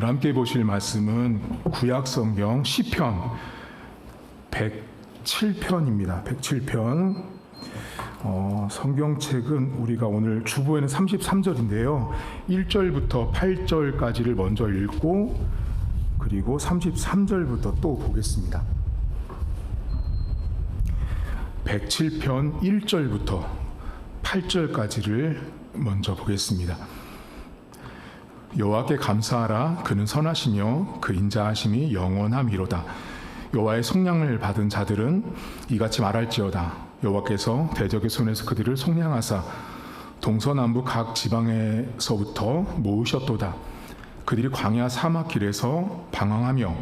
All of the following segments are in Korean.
함께 보실 말씀은 구약성경 시편 107편입니다. 107편. 성경책은 우리가 오늘 주보에는 33절인데요. 1절부터 8절까지를 먼저 읽고 그리고 33절부터 또 보겠습니다. 107편 1절부터 8절까지를 먼저 보겠습니다. 여호와께 감사하라. 그는 선하시며 그 인자하심이 영원함이로다. 여호와의 속량을 받은 자들은 이같이 말할지어다. 여호와께서 대적의 손에서 그들을 속량하사 동서남북 각 지방에서부터 모으셨도다. 그들이 광야 사막 길에서 방황하며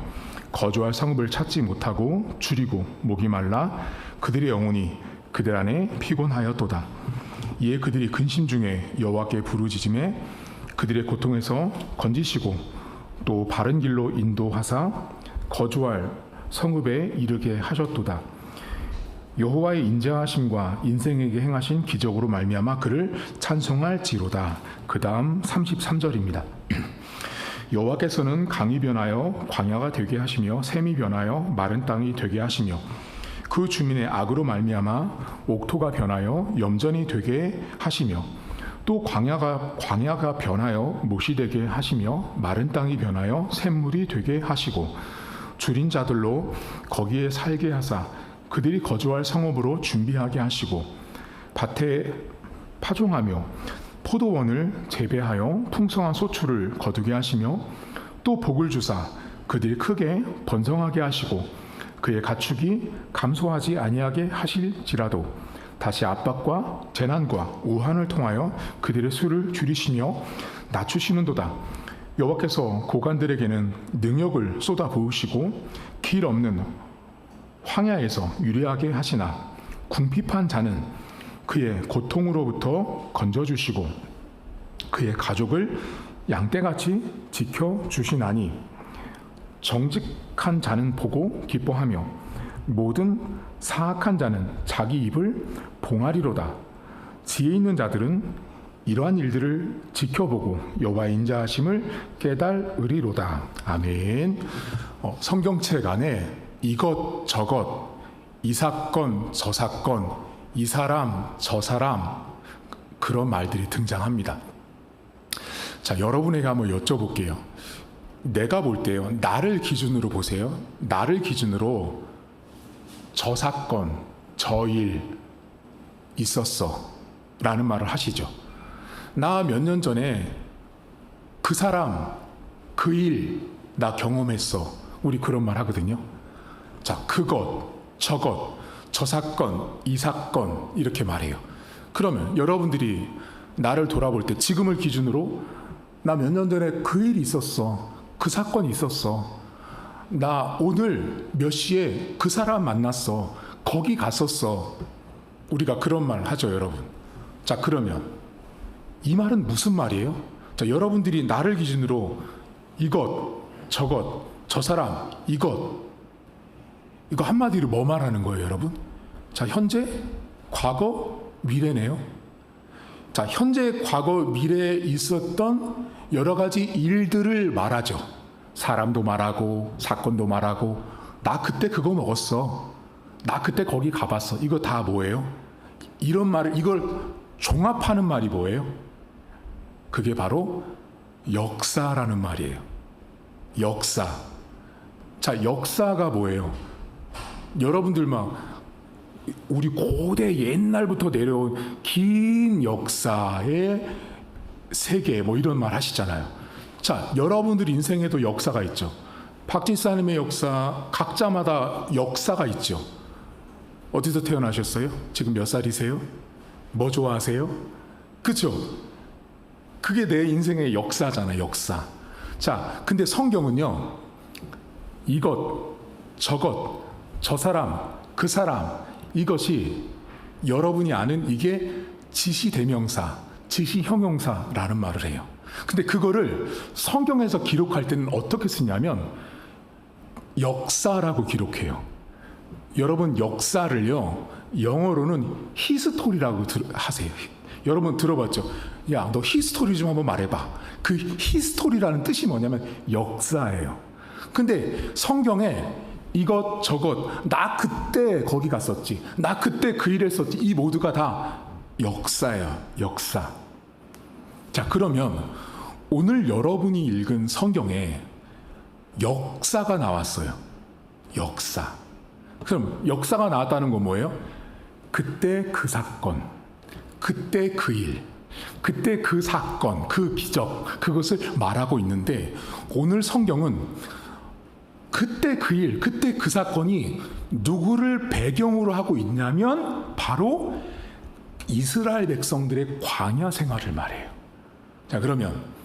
거주할 성읍을 찾지 못하고 줄이고 목이 말라 그들의 영혼이 그들 안에 피곤하였도다. 이에 그들이 근심 중에 여호와께 부르짖음에 그들의 고통에서 건지시고 또 바른 길로 인도하사 거주할 성읍에 이르게 하셨도다. 여호와의 인자하심과 인생에게 행하신 기적으로 말미암아 그를 찬송할지로다. 그 다음 33절입니다. 여호와께서는 강이 변하여 광야가 되게 하시며 샘이 변하여 마른 땅이 되게 하시며 그 주민의 악으로 말미암아 옥토가 변하여 염전이 되게 하시며 또 광야가 변하여 못이 되게 하시며 마른 땅이 변하여 샘물이 되게 하시고 줄인 자들로 거기에 살게 하사 그들이 거주할 성읍으로 준비하게 하시고 밭에 파종하며 포도원을 재배하여 풍성한 소출을 거두게 하시며 또 복을 주사 그들이 크게 번성하게 하시고 그의 가축이 감소하지 아니하게 하실지라도 다시 압박과 재난과 우환을 통하여 그들의 수를 줄이시며 낮추시는도다. 여호와께서 고관들에게는 능력을 쏟아 부으시고 길 없는 황야에서 유리하게 하시나 궁핍한 자는 그의 고통으로부터 건져주시고 그의 가족을 양떼같이 지켜주시나니 정직한 자는 보고 기뻐하며 모든 사악한 자는 자기 입을 봉하리로다. 지혜 있는 자들은 이러한 일들을 지켜보고 여호와의 인자하심을 깨달으리로다. 아멘. 성경책 안에 이것 저것 이 사건 저 사건 이 사람 저 사람 그런 말들이 등장합니다. 자, 여러분에게 한번 여쭤볼게요. 내가 볼 때요, 나를 기준으로 보세요. 나를 기준으로 저 사건 저 일 있었어 라는 말을 하시죠. 나 몇 년 전에 그 사람 그 일 나 경험했어. 우리 그런 말 하거든요. 자, 그것 저것 저 사건 이 사건 이렇게 말해요. 그러면 여러분들이 나를 돌아볼 때 지금을 기준으로 나 몇 년 전에 그 일이 있었어. 그 사건이 있었어. 나 오늘 몇 시에 그 사람 만났어. 거기 갔었어. 우리가 그런 말 하죠, 여러분. 자, 그러면 이 말은 무슨 말이에요? 자, 여러분들이 나를 기준으로 이것 저것 저 사람 이거 한마디로 뭐 말하는 거예요, 여러분? 자, 현재, 과거, 미래네요. 자, 현재, 과거, 미래에 있었던 여러 가지 일들을 말하죠. 사람도 말하고, 사건도 말하고, 나 그때 그거 먹었어. 나 그때 거기 가봤어. 이거 다 뭐예요? 이런 말을, 이걸 종합하는 말이 뭐예요? 그게 바로 역사라는 말이에요. 역사. 자, 역사가 뭐예요? 여러분들 막 우리 고대 옛날부터 내려온 긴 역사의 세계 뭐 이런 말 하시잖아요. 자, 여러분들 인생에도 역사가 있죠. 박지사님의 역사, 각자마다 역사가 있죠. 어디서 태어나셨어요? 지금 몇 살이세요? 뭐 좋아하세요? 그렇죠? 그게 내 인생의 역사잖아요, 역사. 자, 근데 성경은요, 이것, 저것, 저 사람, 그 사람, 이것이 여러분이 아는 이게 지시대명사, 지시형용사라는 말을 해요. 근데 그거를 성경에서 기록할 때는 어떻게 쓰냐면 역사라고 기록해요. 여러분, 역사를요 영어로는 히스토리라고 하세요. 여러분 들어봤죠? 야, 너 히스토리 좀 한번 말해봐. 그 히스토리라는 뜻이 뭐냐면 역사예요. 근데 성경에 이것저것, 나 그때 거기 갔었지, 나 그때 그 일 했었지, 이 모두가 다 역사야, 역사. 자, 그러면 오늘 여러분이 읽은 성경에 역사가 나왔어요. 역사. 그럼 역사가 나왔다는 건 뭐예요? 그때 그 사건, 그때 그 일, 그때 그 사건, 그 기적, 그것을 말하고 있는데, 오늘 성경은 그때 그 일, 그때 그 사건이 누구를 배경으로 하고 있냐면 바로 이스라엘 백성들의 광야 생활을 말해요. 자, 그러면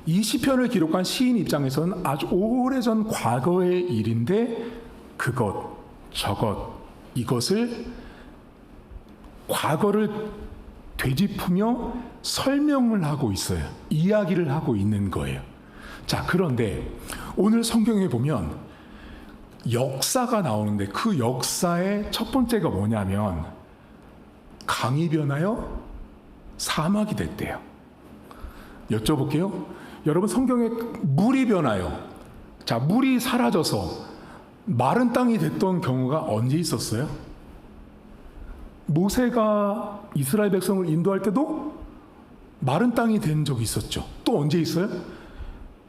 이 시편을 기록한 시인 입장에서는 아주 오래전 과거의 일인데, 그것, 저것, 이것을 과거를 되짚으며 설명을 하고 있어요. 이야기를 하고 있는 거예요. 자, 그런데 오늘 성경에 보면 역사가 나오는데, 그 역사의 첫 번째가 뭐냐면 강이 변하여 사막이 됐대요. 여쭤볼게요. 여러분, 성경에 물이 변하여, 자, 물이 사라져서 마른 땅이 됐던 경우가 언제 있었어요? 모세가 이스라엘 백성을 인도할 때도 마른 땅이 된 적이 있었죠. 또 언제 있어요?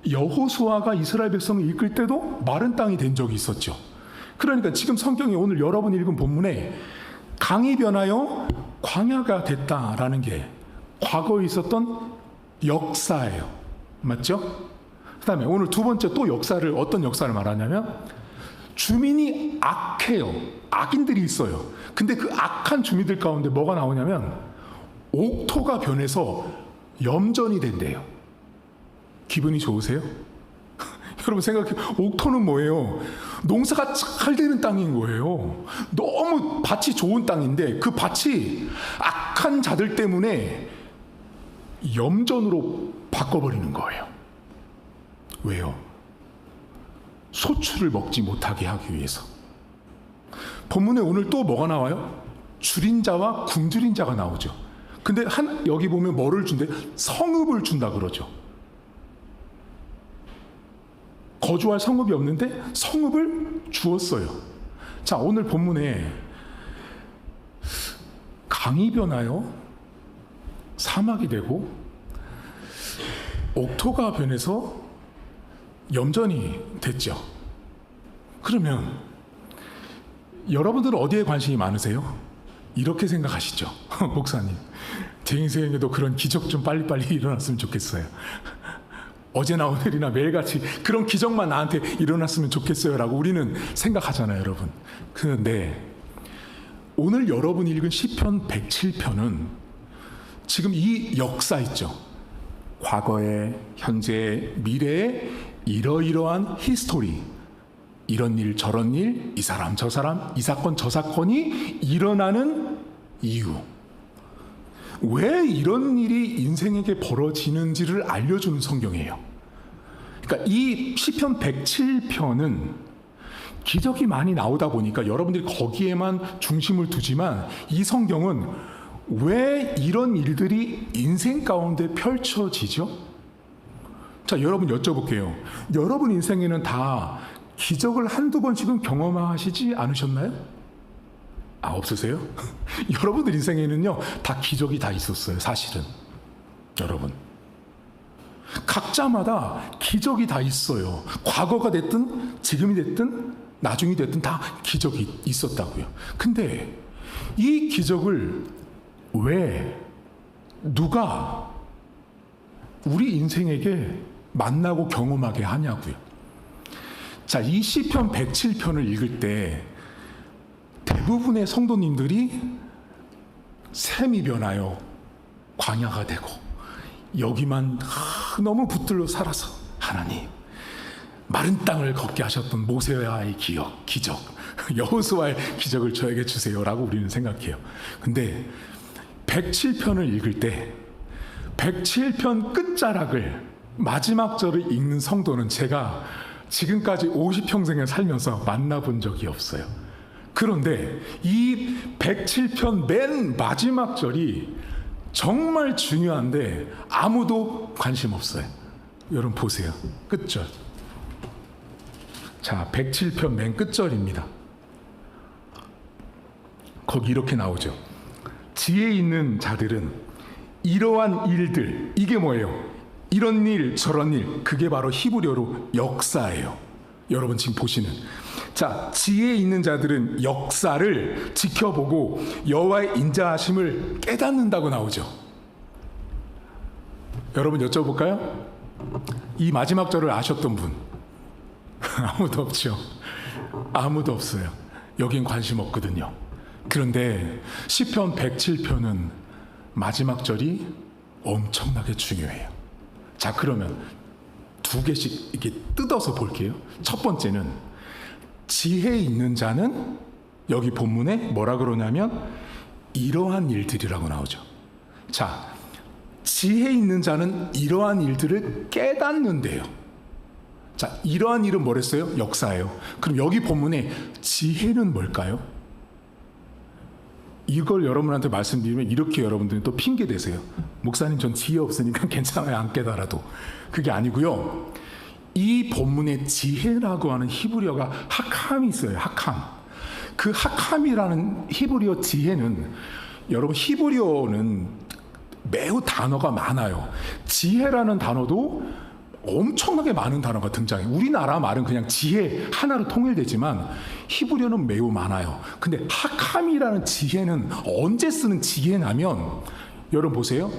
여호수아가 이스라엘 백성을 이끌 때도 마른 땅이 된 적이 있었죠. 그러니까 지금 성경이 오늘 여러분 읽은 본문에 강이 변하여 광야가 됐다라는 게 과거에 있었던 역사예요. 맞죠? 그 다음에 오늘 두 번째 또 역사를, 어떤 역사를 말하냐면 주민이 악해요. 악인들이 있어요. 근데 그 악한 주민들 가운데 뭐가 나오냐면 옥토가 변해서 염전이 된대요. 기분이 좋으세요? 여러분 생각해, 옥토는 뭐예요? 농사가 잘 되는 땅인 거예요. 너무 밭이 좋은 땅인데 그 밭이 악한 자들 때문에 염전으로 바꿔버리는 거예요. 왜요? 소출을 먹지 못하게 하기 위해서. 본문에 오늘 또 뭐가 나와요? 줄인 자와 굶주린 자가 나오죠. 근데 여기 보면 뭐를 준대? 성읍을 준다 그러죠. 거주할 성읍이 없는데 성읍을 주었어요. 자, 오늘 본문에 강이 변하여 사막이 되고 옥토가 변해서 염전이 됐죠. 그러면 여러분들은 어디에 관심이 많으세요? 이렇게 생각하시죠. 목사님, 제 인생에도 그런 기적 좀 빨리빨리 일어났으면 좋겠어요. 어제나 오늘이나 매일같이 그런 기적만 나한테 일어났으면 좋겠어요 라고 우리는 생각하잖아요, 여러분. 그런데 오늘 여러분 읽은 시편 107편은 지금 이 역사 있죠. 과거에, 현재, 미래에 이러이러한 히스토리, 이런 일 저런 일, 이 사람 저 사람, 이 사건 저 사건이 일어나는 이유, 왜 이런 일이 인생에게 벌어지는지를 알려주는 성경이에요. 그러니까 이 시편 107편은 기적이 많이 나오다 보니까 여러분들이 거기에만 중심을 두지만, 이 성경은 왜 이런 일들이 인생 가운데 펼쳐지죠? 자, 여러분 여쭤볼게요. 여러분 인생에는 다 기적을 한두 번씩은 경험하시지 않으셨나요? 아, 없으세요? 여러분들 인생에는요, 다 기적이 다 있었어요, 사실은. 여러분. 각자마다 기적이 다 있어요. 과거가 됐든, 지금이 됐든, 나중이 됐든 다 기적이 있었다고요. 근데 이 기적을 왜, 누가 우리 인생에게 만나고 경험하게 하냐고요. 자, 이 시편 107편을 읽을 때 대부분의 성도님들이 셈이 변하여 광야가 되고, 여기만 너무 붙들려 살아서 하나님, 마른 땅을 걷게 하셨던 모세와의 기적, 여호수아의 기적을 저에게 주세요라고 우리는 생각해요. 근데 107편을 읽을 때 107편 끝자락을, 마지막 절을 읽는 성도는 제가 지금까지 50평생을 살면서 만나본 적이 없어요. 그런데 이 107편 맨 마지막 절이 정말 중요한데 아무도 관심 없어요. 여러분 보세요. 끝절. 자, 107편 맨 끝절입니다. 거기 이렇게 나오죠. 지혜 있는 자들은 이러한 일들, 이게 뭐예요? 이런 일 저런 일, 그게 바로 히브리어로 역사예요. 여러분 지금 보시는, 자, 지혜 있는 자들은 역사를 지켜보고 여호와의 인자하심을 깨닫는다고 나오죠. 여러분 여쭤볼까요? 이 마지막 절을 아셨던 분? 아무도 없죠. 아무도 없어요. 여긴 관심 없거든요. 그런데 시편 107편은 마지막 절이 엄청나게 중요해요. 자, 그러면 두 개씩 이렇게 뜯어서 볼게요. 첫 번째는 지혜 있는 자는 여기 본문에 뭐라 그러냐면 이러한 일들이라고 나오죠. 자, 지혜 있는 자는 이러한 일들을 깨닫는데요. 자, 이러한 일은 뭐랬어요? 역사예요. 그럼 여기 본문에 지혜는 뭘까요? 이걸 여러분한테 말씀드리면 이렇게 여러분들은 또 핑계 대세요. 목사님 전 지혜 없으니까 괜찮아요, 안 깨달아도. 그게 아니고요. 이 본문의 지혜라고 하는 히브리어가 하캄이 있어요. 하캄. 그 하캄이라는 히브리어 지혜는, 여러분 히브리어는 매우 단어가 많아요. 지혜라는 단어도 엄청나게 많은 단어가 등장해요. 우리나라 말은 그냥 지혜 하나로 통일되지만 히브리어는 매우 많아요. 근데 하캄이라는 지혜는 언제 쓰는 지혜냐면, 여러분 보세요.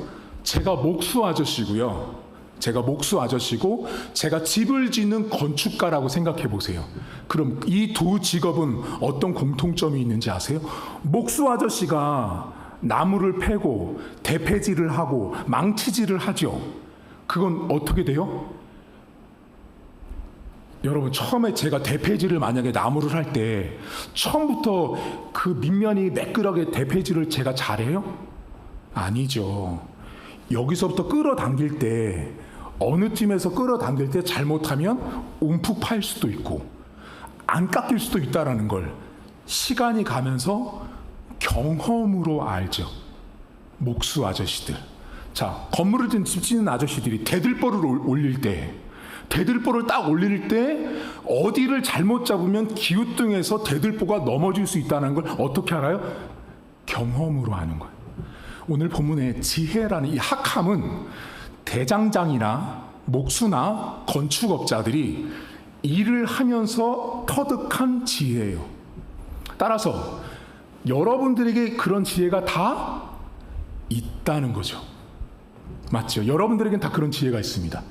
제가 목수 아저씨고요. 제가 목수 아저씨고 제가 집을 짓는 건축가라고 생각해 보세요. 그럼 이 두 직업은 어떤 공통점이 있는지 아세요? 목수 아저씨가 나무를 패고 대패질을 하고 망치질을 하죠. 그건 어떻게 돼요? 여러분 처음에 제가 대패질을 만약에 나무를 할 때 처음부터 그 밑면이 매끄럽게 대패질을 제가 잘해요? 아니죠. 여기서부터 끌어당길 때, 어느 팀에서 끌어당길 때 잘못하면 움푹 파일 수도 있고 안 깎일 수도 있다는 걸 시간이 가면서 경험으로 알죠. 목수 아저씨들. 자, 건물을 짓는 집 짓는 아저씨들이 대들보를 올릴 때, 대들보를 딱 올릴 때 어디를 잘못 잡으면 기우뚱해서 대들보가 넘어질 수 있다는 걸 어떻게 알아요? 경험으로 아는 거예요. 오늘 본문의 지혜라는 이 하캄은 대장장이나 목수나 건축업자들이 일을 하면서 터득한 지혜예요. 따라서 여러분들에게 그런 지혜가 다 있다는 거죠. 맞죠? 여러분들에겐 다 그런 지혜가 있습니다.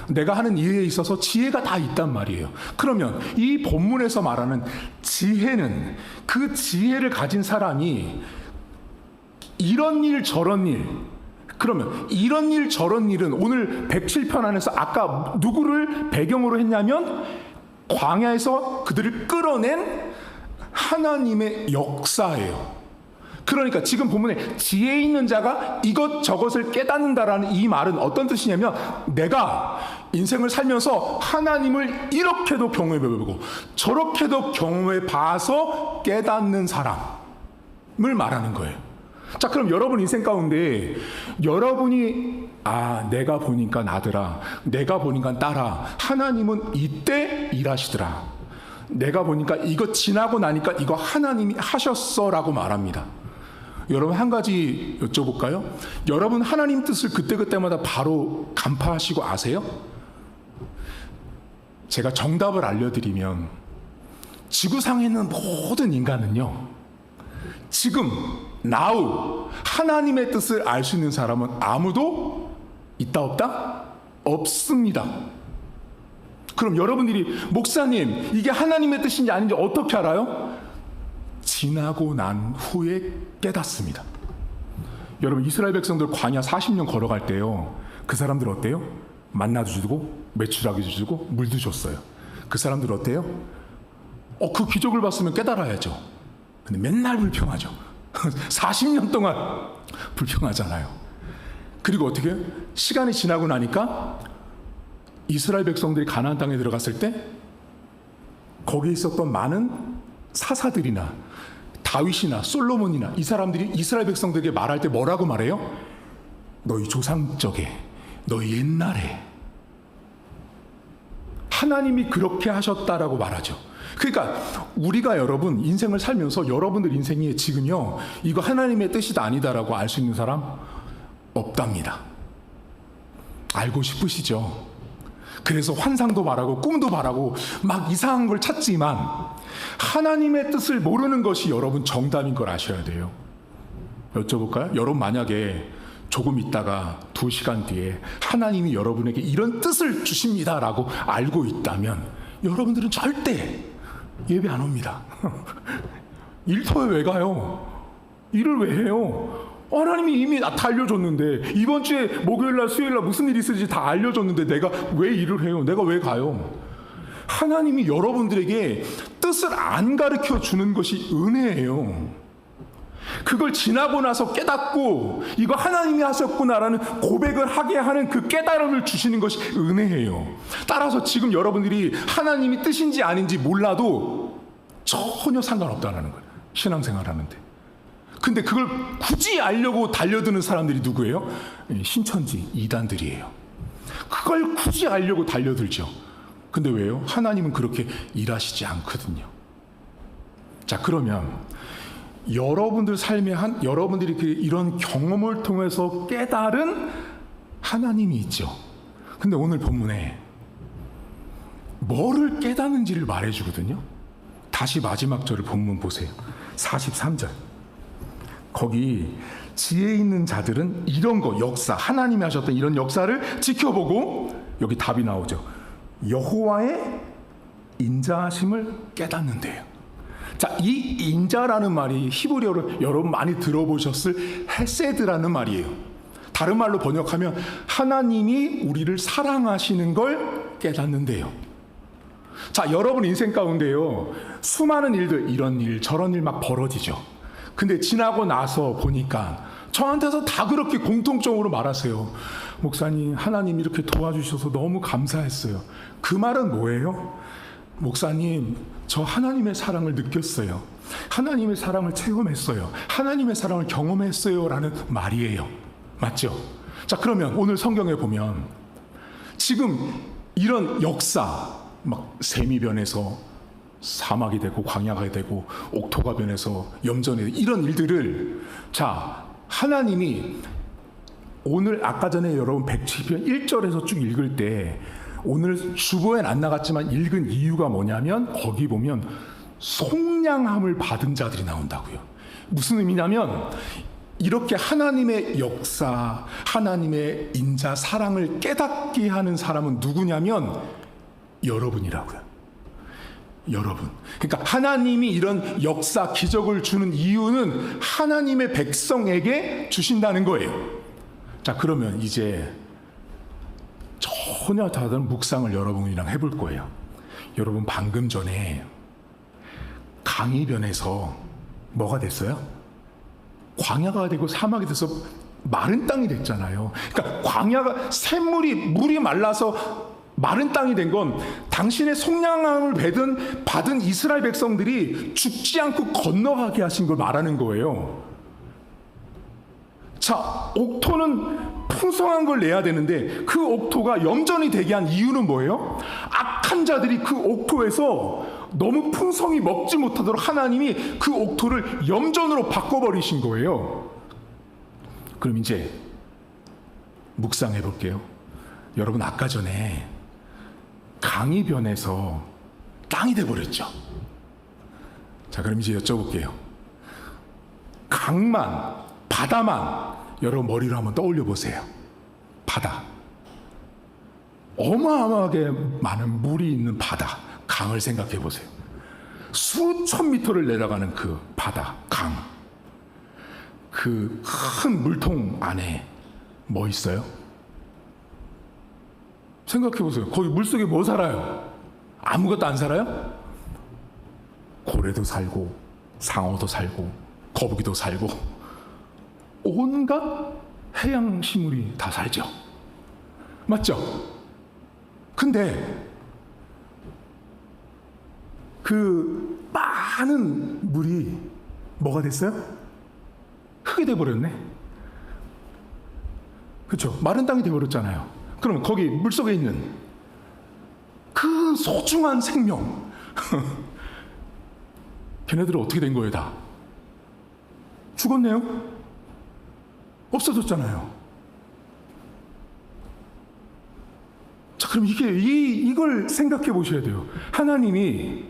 내가 하는 일에 있어서 지혜가 다 있단 말이에요. 그러면 이 본문에서 말하는 지혜는, 그 지혜를 가진 사람이 이런 일 저런 일, 그러면 이런 일 저런 일은 오늘 107편 안에서 아까 누구를 배경으로 했냐면 광야에서 그들을 끌어낸 하나님의 역사예요. 그러니까 지금 본문에 지혜 있는 자가 이것저것을 깨닫는다라는 이 말은 어떤 뜻이냐면, 내가 인생을 살면서 하나님을 이렇게도 경험해보고 저렇게도 경험해봐서 깨닫는 사람을 말하는 거예요. 자, 그럼 여러분 인생 가운데 여러분이 내가 보니까 나더라, 내가 보니까 딸아, 하나님은 이때 일하시더라, 내가 보니까 이거 지나고 나니까 이거 하나님이 하셨어라고 말합니다. 여러분 한 가지 여쭤볼까요? 여러분 하나님 뜻을 그때그때마다 바로 간파하시고 아세요? 제가 정답을 알려드리면, 지구상에 있는 모든 인간은요, 지금 now 하나님의 뜻을 알 수 있는 사람은 아무도 있다 없다? 없습니다. 그럼 여러분들이 목사님 이게 하나님의 뜻인지 아닌지 어떻게 알아요? 지나고 난 후에 깨닫습니다. 여러분 이스라엘 백성들 광야 40년 걸어갈 때요, 그 사람들 어때요? 만나도 주고 메추라기도 주고 물도 줬어요. 그 사람들 어때요? 그 기적을 봤으면 깨달아야죠. 근데 맨날 불평하죠. 40년 동안 불평하잖아요. 그리고 어떻게 해요? 시간이 지나고 나니까 이스라엘 백성들이 가나안 땅에 들어갔을 때 거기에 있었던 많은 사사들이나 다윗이나 솔로몬이나 이 사람들이 이스라엘 백성들에게 말할 때 뭐라고 말해요? 너희 조상 적에, 너희 옛날에 하나님이 그렇게 하셨다라고 말하죠. 그러니까 우리가 여러분 인생을 살면서 여러분들 인생이 지금요 이거 하나님의 뜻이다 아니다라고 알 수 있는 사람 없답니다. 알고 싶으시죠? 그래서 환상도 바라고 꿈도 바라고 막 이상한 걸 찾지만 하나님의 뜻을 모르는 것이 여러분 정답인 걸 아셔야 돼요. 여쭤볼까요? 여러분 만약에 조금 있다가 2시간 뒤에 하나님이 여러분에게 이런 뜻을 주십니다라고 알고 있다면 여러분들은 절대 예배 안 옵니다. 일터에 왜 가요? 일을 왜 해요? 하나님이 이미 다 알려줬는데 이번 주에 목요일날 수요일날 무슨 일이 있을지 다 알려줬는데 내가 왜 일을 해요? 내가 왜 가요? 하나님이 여러분들에게 뜻을 안 가르쳐 주는 것이 은혜예요. 그걸 지나고 나서 깨닫고 이거 하나님이 하셨구나라는 고백을 하게 하는 그 깨달음을 주시는 것이 은혜예요. 따라서 지금 여러분들이 하나님이 뜻인지 아닌지 몰라도 전혀 상관없다는 거예요. 신앙생활하는데. 근데 그걸 굳이 알려고 달려드는 사람들이 누구예요? 신천지 이단들이에요. 그걸 굳이 알려고 달려들죠. 근데 왜요? 하나님은 그렇게 일하시지 않거든요. 자, 그러면 여러분들 삶에 여러분들이 이런 경험을 통해서 깨달은 하나님이 있죠. 근데 오늘 본문에 뭐를 깨닫는지를 말해주거든요. 다시 마지막 절을 본문 보세요. 43절. 거기 지혜 있는 자들은 이런 거 역사 하나님이 하셨던 이런 역사를 지켜보고 여기 답이 나오죠. 여호와의 인자하심을 깨닫는데요. 자, 이 인자라는 말이 히브리어로 여러분 많이 들어보셨을 헤세드라는 말이에요. 다른 말로 번역하면 하나님이 우리를 사랑하시는 걸 깨닫는데요. 자, 여러분 인생 가운데요 수많은 일들 이런 일 저런 일 막 벌어지죠. 근데 지나고 나서 보니까 저한테서 다 그렇게 공통적으로 말하세요. 목사님, 하나님 이렇게 도와주셔서 너무 감사했어요. 그 말은 뭐예요? 목사님, 저 하나님의 사랑을 느꼈어요. 하나님의 사랑을 체험했어요. 하나님의 사랑을 경험했어요. 라는 말이에요. 맞죠? 자, 그러면 오늘 성경에 보면 지금 이런 역사, 막 샘이 변해서 사막이 되고 광야가 되고 옥토가 변해서 염전이 되고 이런 일들을 자, 하나님이 오늘 아까 전에 여러분 107편 1절에서 쭉 읽을 때 오늘 주보엔 안 나갔지만 읽은 이유가 뭐냐면 거기 보면 속량함을 받은 자들이 나온다고요. 무슨 의미냐면 이렇게 하나님의 역사, 하나님의 인자, 사랑을 깨닫게 하는 사람은 누구냐면 여러분이라고요. 여러분. 그러니까 하나님이 이런 역사, 기적을 주는 이유는 하나님의 백성에게 주신다는 거예요. 자, 그러면 이제 전혀 다른 묵상을 여러분이랑 해볼 거예요. 여러분 방금 전에 강이 변해서 뭐가 됐어요? 광야가 되고 사막이 돼서 마른 땅이 됐잖아요. 그러니까 광야가 물이 말라서 마른 땅이 된 건 당신의 속량함을 받은 이스라엘 백성들이 죽지 않고 건너가게 하신 걸 말하는 거예요. 자, 옥토는 풍성한 걸 내야 되는데 그 옥토가 염전이 되게 한 이유는 뭐예요? 악한 자들이 그 옥토에서 너무 풍성히 먹지 못하도록 하나님이 그 옥토를 염전으로 바꿔버리신 거예요. 그럼 이제 묵상해 볼게요. 여러분 아까 전에 강이 변해서 땅이 돼버렸죠. 자, 그럼 이제 여쭤볼게요. 강만, 바다만 여러분 머리로 한번 떠올려 보세요. 바다. 어마어마하게 많은 물이 있는 바다, 강을 생각해 보세요. 수천 미터를 내려가는 그 바다, 강. 그 큰 물통 안에 뭐 있어요? 생각해 보세요. 거기 물속에 뭐 살아요? 아무것도 안 살아요? 고래도 살고 상어도 살고 거북이도 살고 온갖 해양 sinh物이 다 살죠. 맞죠? 근데 그 많은 물이 뭐가 됐어요? 흙이 돼버렸네. 그렇죠? 마른 땅이 되어버렸잖아요. 그럼 거기 물속에 있는 그 소중한 생명 걔네들은 어떻게 된 거예요? 다 죽었네요? 없어졌잖아요. 자, 그럼 이걸 생각해 보셔야 돼요. 하나님이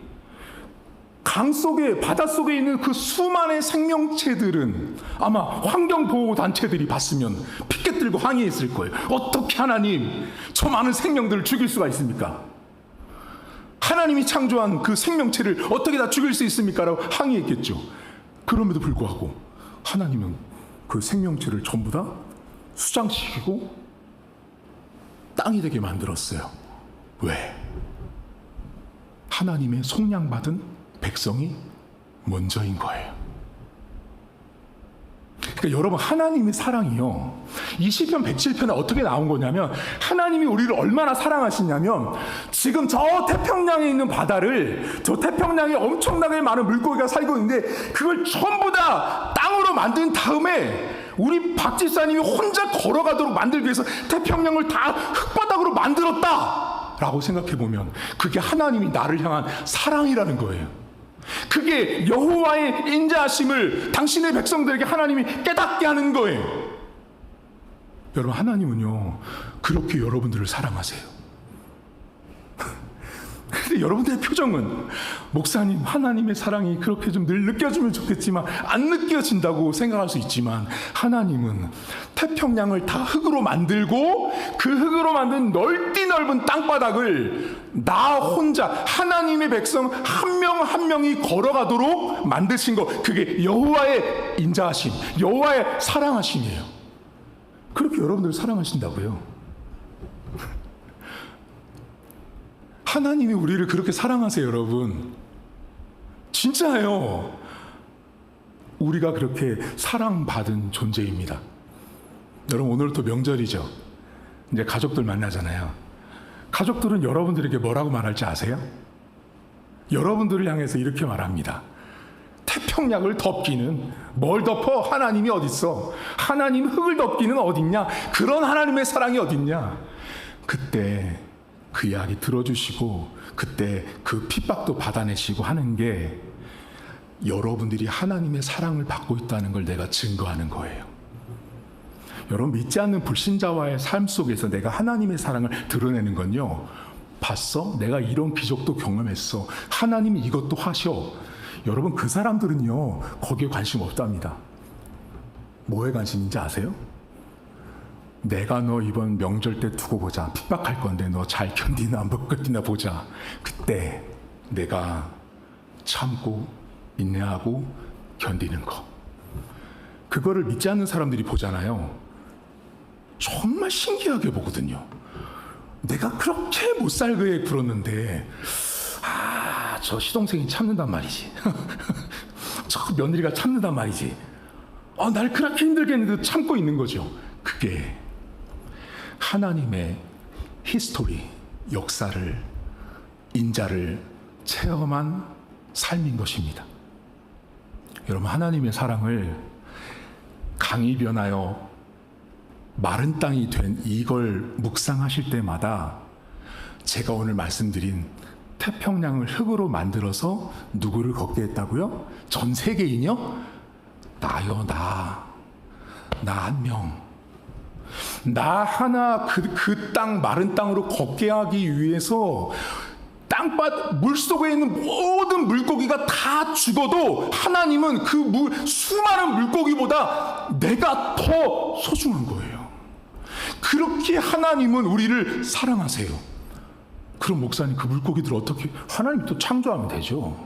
강 속에, 바다 속에 있는 그 수많은 생명체들은 아마 환경보호단체들이 봤으면 피켓 들고 항의했을 거예요. 어떻게 하나님 저 많은 생명들을 죽일 수가 있습니까? 하나님이 창조한 그 생명체를 어떻게 다 죽일 수 있습니까? 라고 항의했겠죠. 그럼에도 불구하고 하나님은 그 생명체를 전부 다 수장시키고 땅이 되게 만들었어요. 왜? 하나님의 속량받은 백성이 먼저인 거예요. 그러니까 여러분, 하나님의 사랑이요, 이 시편 107편에 어떻게 나온 거냐면, 하나님이 우리를 얼마나 사랑하시냐면, 지금 저 태평양에 있는 바다를, 저 태평양에 엄청나게 많은 물고기가 살고 있는데 그걸 전부 다 땅으로 만든 다음에 우리 박 집사님이 혼자 걸어가도록 만들기 위해서 태평양을 다 흙바닥으로 만들었다 라고 생각해보면 그게 하나님이 나를 향한 사랑이라는 거예요. 그게 여호와의 인자하심을 당신의 백성들에게 하나님이 깨닫게 하는 거예요. 여러분, 하나님은요 그렇게 여러분들을 사랑하세요. 근데 여러분들의 표정은, 목사님 하나님의 사랑이 그렇게 좀 늘 느껴지면 좋겠지만 안 느껴진다고 생각할 수 있지만, 하나님은 태평양을 다 흙으로 만들고 그 흙으로 만든 넓은 땅바닥을 나 혼자, 하나님의 백성 한 명 한 명이 걸어가도록 만드신 거, 그게 여호와의 인자하심, 여호와의 사랑하심이에요. 그렇게 여러분들을 사랑하신다고요. 하나님이 우리를 그렇게 사랑하세요, 여러분. 진짜예요. 우리가 그렇게 사랑받은 존재입니다. 여러분, 오늘부터 명절이죠. 이제 가족들 만나잖아요. 가족들은 여러분들에게 뭐라고 말할지 아세요? 여러분들을 향해서 이렇게 말합니다. 태평양을 덮기는, 뭘 덮어? 하나님이 어딨어? 하나님 흙을 덮기는 어딨냐? 그런 하나님의 사랑이 어딨냐? 그때 그 이야기 들어주시고, 그때 그 핍박도 받아내시고 하는 게 여러분들이 하나님의 사랑을 받고 있다는 걸 내가 증거하는 거예요. 여러분, 믿지 않는 불신자와의 삶 속에서 내가 하나님의 사랑을 드러내는 건요, 봤어? 내가 이런 기적도 경험했어. 하나님이 이것도 하셔. 여러분, 그 사람들은요 거기에 관심 없답니다. 뭐에 관심인지 아세요? 내가 너 이번 명절 때 두고 보자. 핍박할 건데 너 잘 견디나 못 견디나 보자. 그때 내가 참고 인내하고 견디는 거, 그거를 믿지 않는 사람들이 보잖아요. 정말 신기하게 보거든요. 내가 그렇게 못 살게 굴었는데 저 시동생이 참는단 말이지. 저 며느리가 참는단 말이지. 날 그렇게 힘들게 했는데 참고 있는 거죠. 그게 하나님의 히스토리, 역사를, 인자를 체험한 삶인 것입니다. 여러분, 하나님의 사랑을 강이 변하여 마른 땅이 된 이걸 묵상하실 때마다 제가 오늘 말씀드린 태평양을 흙으로 만들어서 누구를 걷게 했다고요? 전 세계인이요? 나요, 나 한 명. 나 하나 그 땅, 마른 땅으로 걷게 하기 위해서 물속에 있는 모든 물고기가 다 죽어도 하나님은 그 수많은 물고기보다 내가 더 소중한 거예요. 그렇게 하나님은 우리를 사랑하세요. 그럼 목사님, 그 물고기들 어떻게, 하나님 또 창조하면 되죠.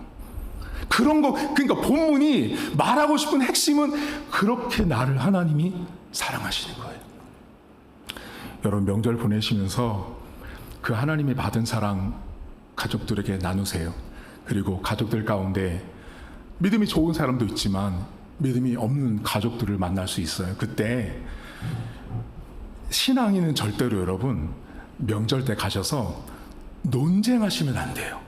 그런 거, 그러니까 본문이 말하고 싶은 핵심은 그렇게 나를 하나님이 사랑하시는 거예요. 여러분, 명절 보내시면서 그 하나님이 받은 사랑 가족들에게 나누세요. 그리고 가족들 가운데 믿음이 좋은 사람도 있지만 믿음이 없는 가족들을 만날 수 있어요. 그때 신앙인은 절대로 여러분 명절 때 가셔서 논쟁하시면 안 돼요.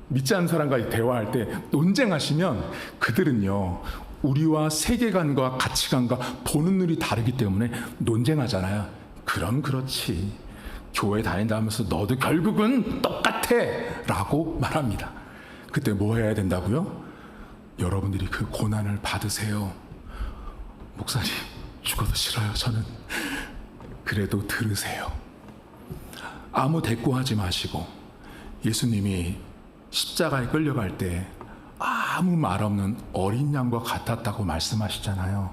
믿지 않는 사람과 대화할 때 논쟁하시면 그들은요 우리와 세계관과 가치관과 보는 눈이 다르기 때문에 논쟁하잖아요. 그럼 그렇지. 교회 다닌다 하면서 너도 결국은 똑같아 라고 말합니다. 그때 뭐 해야 된다고요? 여러분들이 그 고난을 받으세요. 목사님, 죽어도 싫어요. 저는. 그래도 들으세요. 아무 대꾸하지 마시고, 예수님이 십자가에 끌려갈 때 아무 말 없는 어린 양과 같았다고 말씀하시잖아요.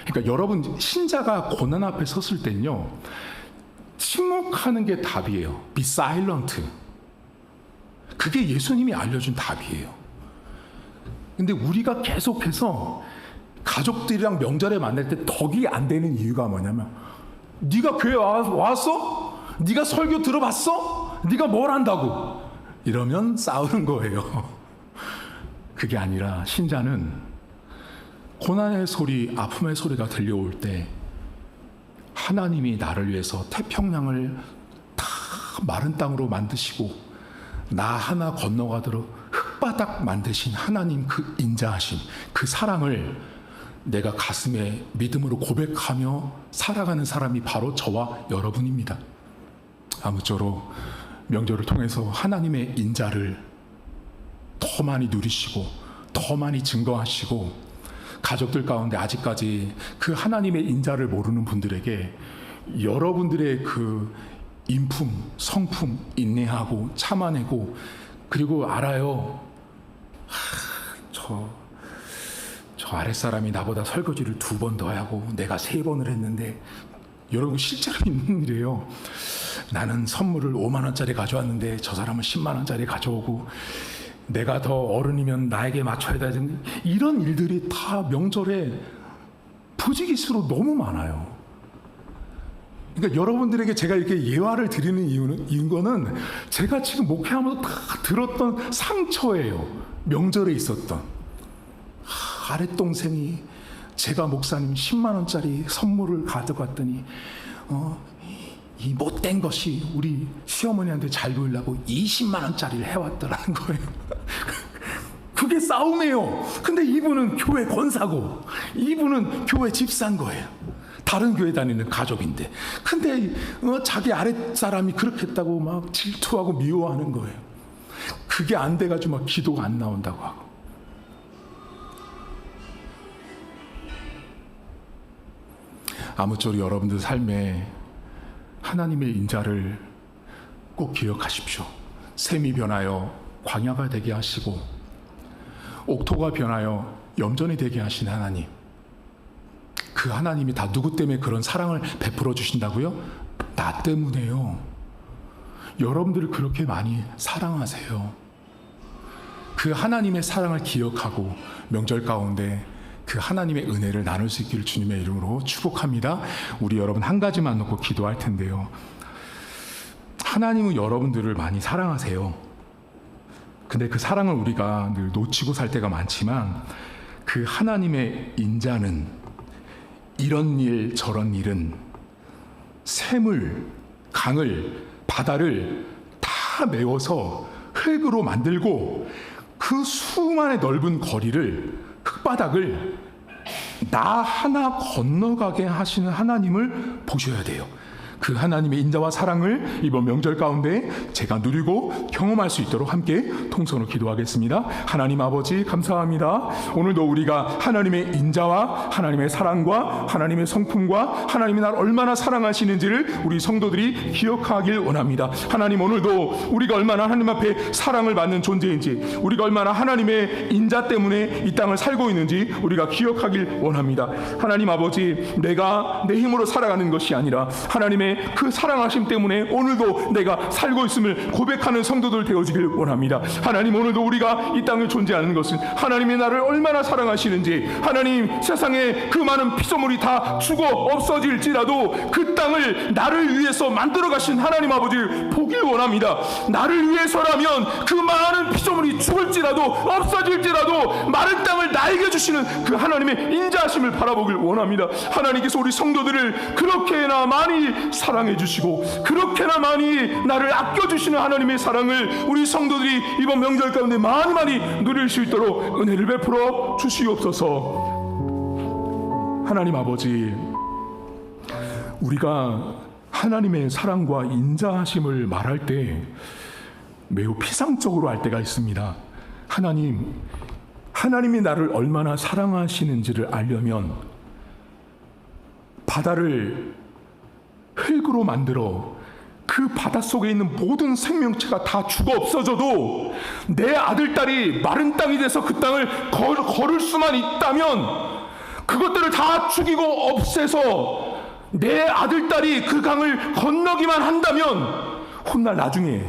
그러니까 여러분, 신자가 고난 앞에 섰을 때는요, 침묵하는 게 답이에요. Be silent. 그게 예수님이 알려준 답이에요. 근데 우리가 계속해서 가족들이랑 명절에 만날 때 덕이 안 되는 이유가 뭐냐면, 네가 교회 왔어? 네가 설교 들어봤어? 네가 뭘 안다고? 이러면 싸우는 거예요. 그게 아니라 신자는 고난의 소리, 아픔의 소리가 들려올 때 하나님이 나를 위해서 태평양을 다 마른 땅으로 만드시고 나 하나 건너가도록 흙바닥 만드신 하나님 그 인자하심, 그 사랑을 내가 가슴에 믿음으로 고백하며 살아가는 사람이 바로 저와 여러분입니다. 아무쪼록 명절을 통해서 하나님의 인자를 더 많이 누리시고 더 많이 증거하시고, 가족들 가운데 아직까지 그 하나님의 인자를 모르는 분들에게 여러분들의 그 인품, 성품, 인내하고 참아내고, 그리고 알아요. 저 아랫사람이 나보다 설거지를 2번 더 하고 내가 3번을 했는데, 여러분 실제로 있는 일이에요. 나는 선물을 5만 원짜리 가져왔는데 저 사람은 10만 원짜리 가져오고, 내가 더 어른이면 나에게 맞춰야 되는 이런 일들이 다 명절에 부지기수로 너무 많아요. 그러니까 여러분들에게 제가 이렇게 예화를 드리는 이유는 제가 지금 목회하면서 다 들었던 상처예요. 명절에 있었던. 아랫동생이 제가 목사님 10만 원짜리 선물을 가져갔더니 이 못된 것이 우리 시어머니한테 잘 보이려고 20만 원짜리를 해왔더라는 거예요. 그게 싸움이에요. 근데 이분은 교회 권사고 이분은 교회 집사인 거예요. 다른 교회 다니는 가족인데, 근데 자기 아랫사람이 그렇게 했다고 막 질투하고 미워하는 거예요. 그게 안 돼가지고 막 기도가 안 나온다고 하고. 아무쪼록 여러분들 삶에 하나님의 인자를 꼭 기억하십시오. 샘이 변하여 광야가 되게 하시고 옥토가 변하여 염전이 되게 하신 하나님, 그 하나님이 다 누구 때문에 그런 사랑을 베풀어 주신다고요? 나 때문에요. 여러분들을 그렇게 많이 사랑하세요. 그 하나님의 사랑을 기억하고 명절 가운데 그 하나님의 은혜를 나눌 수 있기를 주님의 이름으로 축복합니다. 우리 여러분 한 가지만 놓고 기도할 텐데요. 하나님은 여러분들을 많이 사랑하세요. 근데 그 사랑을 우리가 늘 놓치고 살 때가 많지만, 그 하나님의 인자는 이런 일 저런 일은 샘을, 강을, 바다를 다 메워서 흙으로 만들고 그 수많은 넓은 거리를, 흙바닥을 나 하나 건너가게 하시는 하나님을 보셔야 돼요. 그 하나님의 인자와 사랑을 이번 명절 가운데 제가 누리고 경험할 수 있도록 함께 통성으로 기도하겠습니다. 하나님 아버지 감사합니다. 오늘도 우리가 하나님의 인자와 하나님의 사랑과 하나님의 성품과 하나님이 나를 얼마나 사랑하시는지를 우리 성도들이 기억하길 원합니다. 하나님, 오늘도 우리가 얼마나 하나님 앞에 사랑을 받는 존재인지, 우리가 얼마나 하나님의 인자 때문에 이 땅을 살고 있는지 우리가 기억하길 원합니다. 하나님 아버지, 내가 내 힘으로 살아가는 것이 아니라 하나님의 그 사랑하심 때문에 오늘도 내가 살고 있음을 고백하는 성도들 되어지길 원합니다. 하나님, 오늘도 우리가 이 땅에 존재하는 것은 하나님이 나를 얼마나 사랑하시는지, 하나님 세상에 그 많은 피조물이 다 죽어 없어질지라도 그 땅을 나를 위해서 만들어 가신 하나님 아버지를 보길 원합니다. 나를 위해서라면 그 많은 피조물이 죽을지라도 없어질지라도 마른 땅을 나에게 주시는 그 하나님의 인자하심을 바라보길 원합니다. 하나님께서 우리 성도들을 그렇게나 많이 사랑해 주시고 그렇게나 많이 나를 아껴주시는 하나님의 사랑을 우리 성도들이 이번 명절 가운데 많이 누릴 수 있도록 은혜를 베풀어 주시옵소서. 하나님 아버지, 우리가 하나님의 사랑과 인자하심을 말할 때 매우 피상적으로 할 때가 있습니다. 하나님이 나를 얼마나 사랑하시는지를 알려면 바다를 흙으로 만들어 그 바다 속에 있는 모든 생명체가 다 죽어 없어져도 내 아들, 딸이 마른 땅이 돼서 그 땅을 걸을 수만 있다면 그것들을 다 죽이고 없애서 내 아들, 딸이 그 강을 건너기만 한다면 훗날 나중에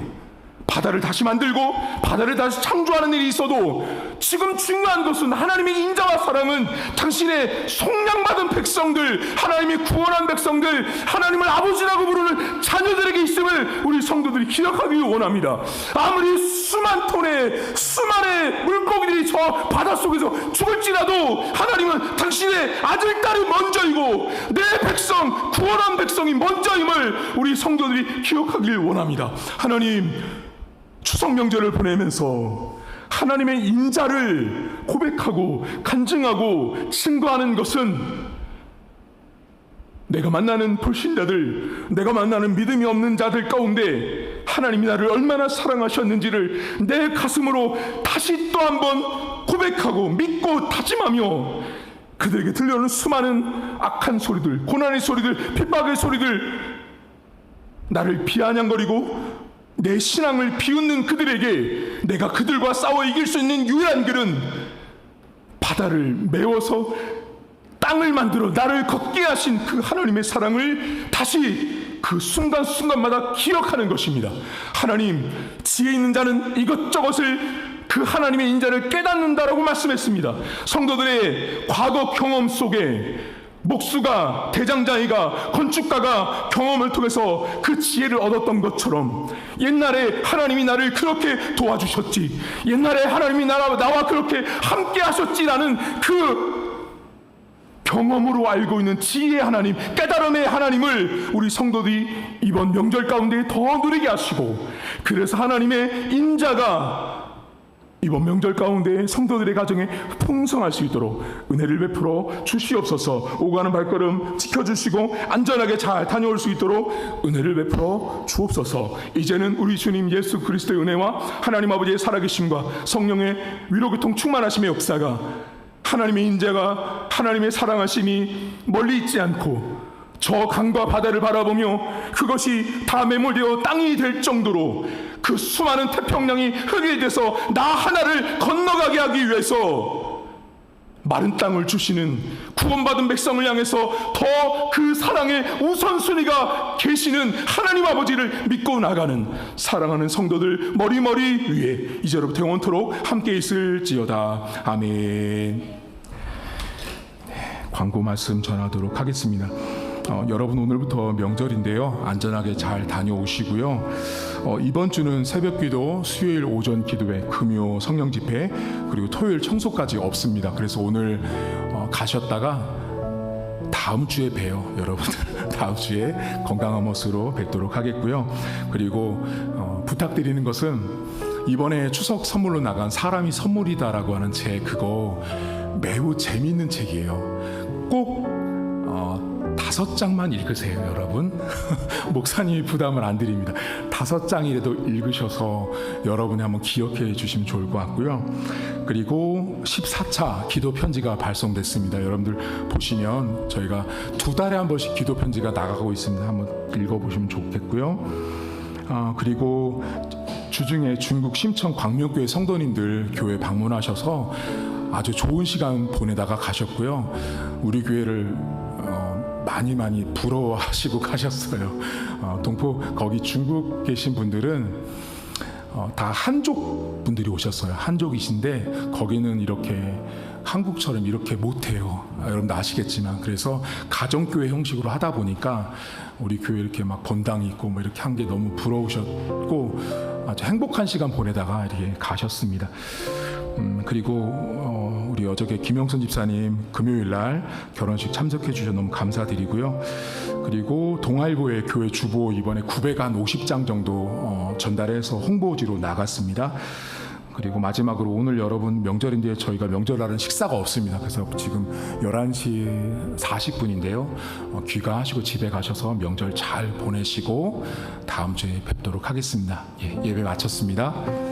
바다를 다시 만들고 바다를 다시 창조하는 일이 있어도 지금 중요한 것은 하나님의 인자와 사랑은 당신의 속량받은 백성들, 하나님의 구원한 백성들, 하나님을 아버지라고 부르는 자녀들에게 있음을 우리 성도들이 기억하기 원합니다. 아무리 수만 톤의 수많은 물고기들이 저 바닷속에서 죽을지라도 하나님은 당신의 아들, 딸이 먼저이고 내 백성, 구원한 백성이 먼저임을 우리 성도들이 기억하길 원합니다. 하나님, 추석 명절을 보내면서 하나님의 인자를 고백하고 간증하고 증거하는 것은 내가 만나는 불신자들, 내가 만나는 믿음이 없는 자들 가운데 하나님이 나를 얼마나 사랑하셨는지를 내 가슴으로 다시 또 한번 고백하고 믿고 다짐하며 그들에게 들려오는 수많은 악한 소리들, 고난의 소리들, 핍박의 소리들, 나를 비아냥거리고 내 신앙을 비웃는 그들에게 내가 그들과 싸워 이길 수 있는 유일한 길은 바다를 메워서 땅을 만들어 나를 걷게 하신 그 하나님의 사랑을 다시 그 순간순간마다 기억하는 것입니다. 하나님, 지혜 있는 자는 이것저것을 그 하나님의 인자를 깨닫는다라고 말씀했습니다. 성도들의 과거 경험 속에 목수가, 대장장이가, 건축가가 경험을 통해서 그 지혜를 얻었던 것처럼 옛날에 하나님이 나를 그렇게 도와주셨지, 옛날에 하나님이 나와 그렇게 함께 하셨지라는 그 경험으로 알고 있는 지혜의 하나님, 깨달음의 하나님을 우리 성도들이 이번 명절 가운데 더 누리게 하시고, 그래서 하나님의 인자가 이번 명절 가운데 성도들의 가정에 풍성할 수 있도록 은혜를 베풀어 주시옵소서. 오고 가는 발걸음 지켜주시고 안전하게 잘 다녀올 수 있도록 은혜를 베풀어 주옵소서. 이제는 우리 주님 예수 그리스도의 은혜와 하나님 아버지의 살아계심과 성령의 위로교통 충만하심의 역사가, 하나님의 인자가, 하나님의 사랑하심이 멀리 있지 않고 저 강과 바다를 바라보며 그것이 다 매몰되어 땅이 될 정도로 그 수많은 태평양이 흙이 돼서 나 하나를 건너가게 하기 위해서 마른 땅을 주시는 구원받은 백성을 향해서 더 그 사랑의 우선순위가 계시는 하나님 아버지를 믿고 나가는 사랑하는 성도들 머리머리 위에 이제로부터 영원토록 함께 있을지어다. 아멘. 광고 말씀 전하도록 하겠습니다. 여러분, 오늘부터 명절인데요, 안전하게 잘 다녀오시고요. 이번 주는 새벽기도, 수요일 오전 기도회, 금요 성령집회, 그리고 토요일 청소까지 없습니다. 그래서 오늘 가셨다가 다음 주에 봬요, 여러분들. 다음 주에 건강한 모습으로 뵙도록 하겠고요. 그리고 부탁드리는 것은 이번에 추석 선물로 나간 사람이 선물이다라고 하는 책, 그거 매우 재미있는 책이에요. 꼭 5장만 읽으세요, 여러분. 목사님이 부담을 안 드립니다. 5장이라도 읽으셔서 여러분이 한번 기억해 주시면 좋을 것 같고요. 그리고 14차 기도 편지가 발송됐습니다. 여러분들 보시면 저희가 2달에 한 번씩 기도 편지가 나가고 있습니다. 한번 읽어보시면 좋겠고요. 그리고 주중에 중국 심천 광명교회 성도님들 교회 방문하셔서 아주 좋은 시간 보내다가 가셨고요. 우리 교회를 많이 부러워하시고 가셨어요. 동포 거기 중국 계신 분들은 다 한족 분들이 오셨어요. 한족이신데 거기는 이렇게 한국처럼 이렇게 못해요. 여러분도 아시겠지만. 그래서 가정교회 형식으로 하다 보니까 우리 교회 이렇게 막 본당이 있고 뭐 이렇게 한 게 너무 부러우셨고 아주 행복한 시간 보내다가 이렇게 가셨습니다. 그리고 우리 어저께 김영선 집사님 금요일날 결혼식 참석해 주셔서 너무 감사드리고요. 그리고 동아일보의 교회 주보 이번에 950장 정도 전달해서 홍보지로 나갔습니다. 그리고 마지막으로 오늘 여러분 명절인데 저희가 명절날은 식사가 없습니다. 그래서 지금 11시 40분인데요. 귀가하시고 집에 가셔서 명절 잘 보내시고 다음 주에 뵙도록 하겠습니다. 예, 예배 마쳤습니다.